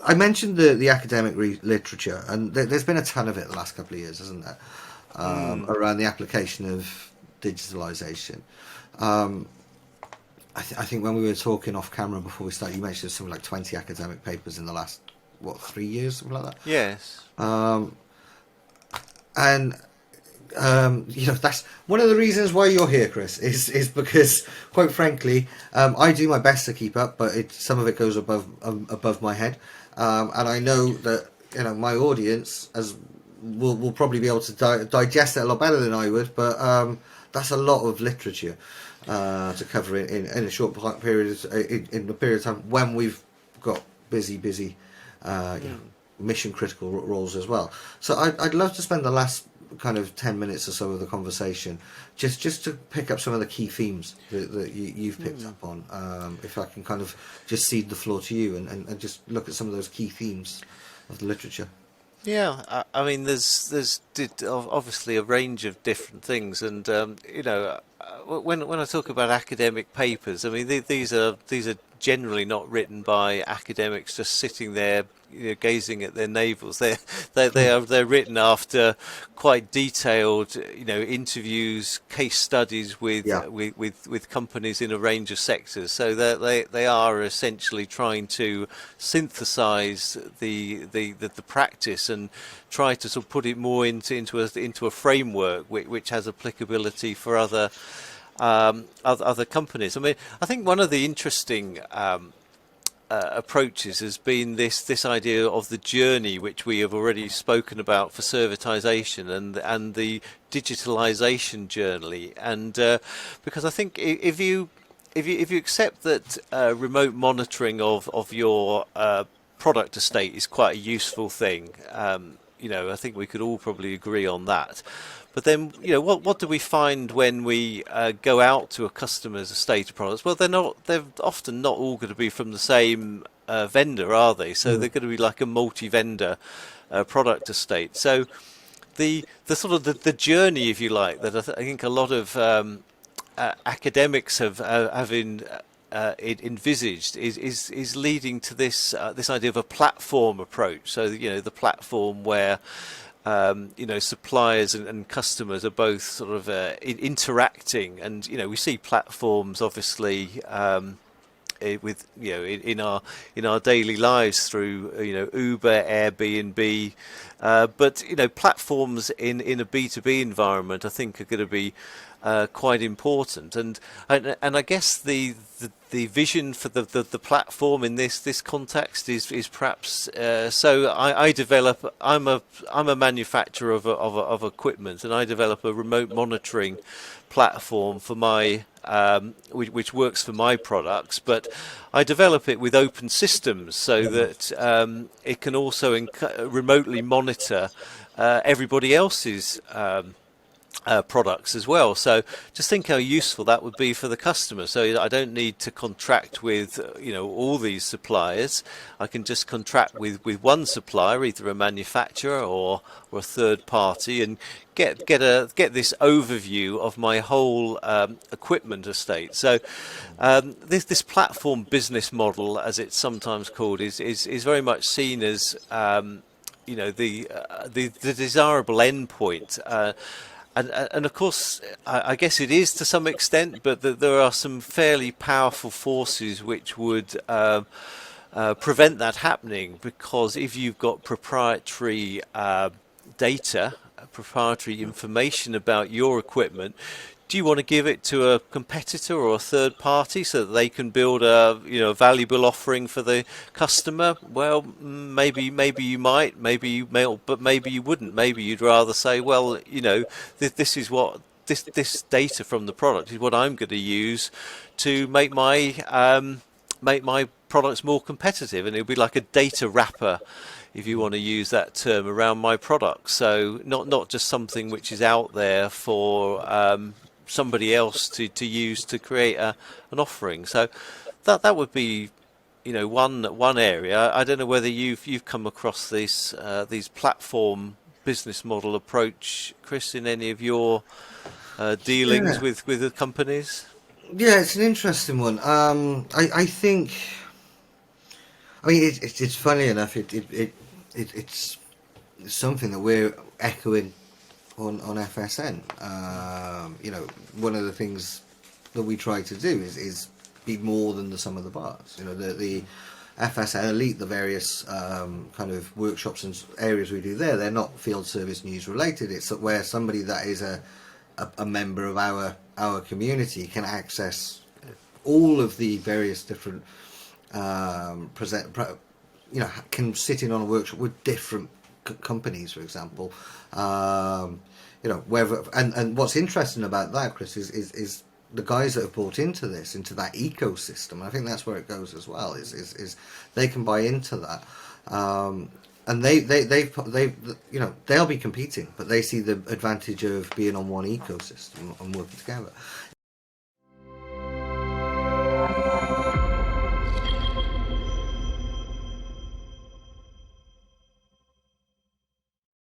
I mentioned the academic literature, and there's been a ton of it the last couple of years, hasn't there? Around the application of digitalisation. Um, I think when we were talking off camera before we started, you mentioned something like 20 academic papers in the last, what, 3 years, something like that? Yes. And that's one of the reasons why you're here, Chris, is because, quite frankly, I do my best to keep up, but some of it goes above my head, and I know that my audience will probably be able to digest it a lot better than I would, but that's a lot of literature to cover in a short period in a period of time when we've got busy mission critical roles as well. So I'd love to spend the last kind of 10 minutes or so of the conversation just to pick up some of the key themes that you've picked up on. If I can kind of just cede the floor to you and just look at some of those key themes of the literature. Yeah, I mean, there's obviously a range of different things, and when I talk about academic papers, I mean these are generally not written by academics just sitting there, gazing at their navels. They're written after quite detailed, interviews, case studies with companies in a range of sectors. So they are essentially trying to synthesize the practice and try to sort of put it more into a framework which has applicability for other companies. I mean, I think one of the interesting approaches has been this idea of the journey, which we have already spoken about for servitization, and the digitalisation journey. And because I think if you accept that remote monitoring of your product estate is quite a useful thing, I think we could all probably agree on that. But then, what do we find when we go out to a customer's estate of products? Well, they're often not all going to be from the same vendor, are they? So they're going to be like a multi-vendor product estate. So the sort of the journey, if you like, that I think a lot of academics have envisaged is leading to this idea of a platform approach. So the platform where suppliers and customers are both sort of interacting, and we see platforms obviously with in our daily lives through Uber, Airbnb, but platforms in a B2B environment I think are going to be quite important, and I guess the vision for the platform in this context is perhaps so I'm a manufacturer of equipment, and I develop a remote monitoring platform for my which works for my products, but I develop it with open systems so that it can also remotely monitor everybody else's products as well. So just think how useful that would be for the customer. So I don't need to contract with all these suppliers. I can just contract with one supplier, either a manufacturer or a third party, and get this overview of my whole equipment estate. So this platform business model, as it's sometimes called, is very much seen as the desirable endpoint. And of course, I guess it is to some extent, but there are some fairly powerful forces which would prevent that happening, because if you've got proprietary data, proprietary information about your equipment, do you want to give it to a competitor or a third party so that they can build a valuable offering for the customer? Well, maybe you might, maybe you may, but maybe you wouldn't. Maybe you'd rather say, well, this is what this data from the product is what I'm going to use to make my products more competitive, and it'll be like a data wrapper, if you want to use that term, around my products. So not just something which is out there for somebody else to use to create an offering. So that would be one area. I don't know whether you've come across these platform business model approach, Chris, in any of your dealings with the companies. Yeah, it's an interesting one. I think I mean, it's funny enough. It's something that we're echoing on FSN. You know, one of the things that we try to do is be more than the sum of the parts. You know, the FSN Elite, the various kind of workshops and areas we do there, they're not field service news related. It's where somebody that is a member of our community can access all of the various different you know, can sit in on a workshop with different companies, for example. You know, whether and what's interesting about that, Chris, is the guys that have bought into this, into that ecosystem. And I think that's where it goes as well. Is they can buy into that. And they've you know, they'll be competing, but they see the advantage of being on one ecosystem and working together.